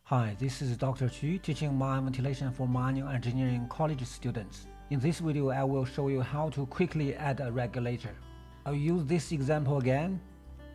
Hi, this is Dr. Xu teaching mine ventilation for mining engineering college students. In this video, I will show you how to quickly add a regulator. I'll use this example again,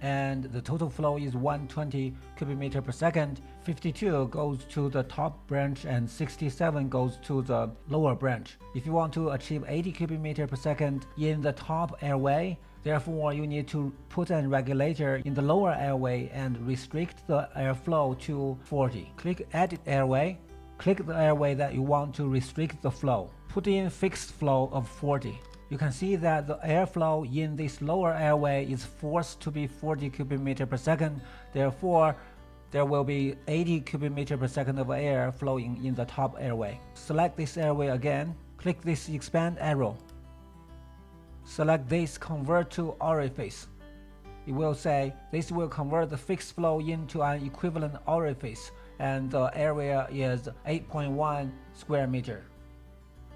and the total flow is 120 cubic meter per second. 52 goes to the top branch and 67 goes to the lower branch. If you want to achieve 80 cubic meter per second in the top airway, therefore you need to put a regulator in the lower airway and restrict the airflow to 40. Click Edit Airway. Click the airway that you want to restrict the flow. Put in fixed flow of 40. You can see that the airflow in this lower airway is forced to be 40 cubic meter per second. Therefore, there will be 80 cubic meter per second of air flowing in the top airway. Select this airway again. Click this expand arrow. Select this convert to orifice. It will say this will convert the fixed flow into an equivalent orifice, and the area is 8.1 square meter.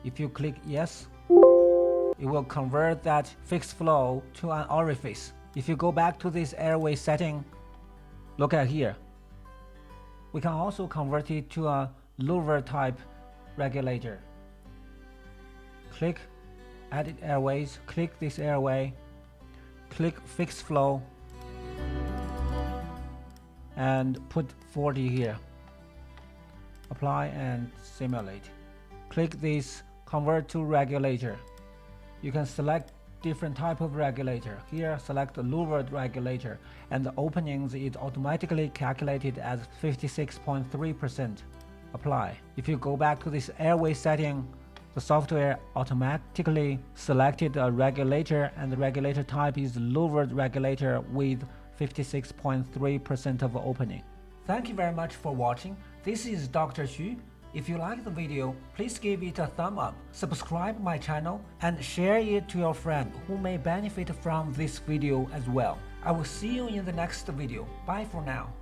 If you click yes, it will convert that fixed flow to an orifice. If you go back to this airway setting, look at here. We can also convert it to a louver type regulator. Click Edit Airways, click this airway, click Fixed Flow, and put 40 here. Apply and simulate. Click this Convert to Regulator. You can select different type of regulator. Here, select the louvered regulator, and the openings is automatically calculated as 56.3%. Apply. If you go back to this airway setting, the software automatically selected a regulator, and the regulator type is louvered regulator with 56.3% of opening. Thank you very much for watching. This is Dr. Xu. If you like the video, please give it a thumb up, subscribe my channel, and share it to your friend who may benefit from this video as well. I will see you in the next video. Bye for now.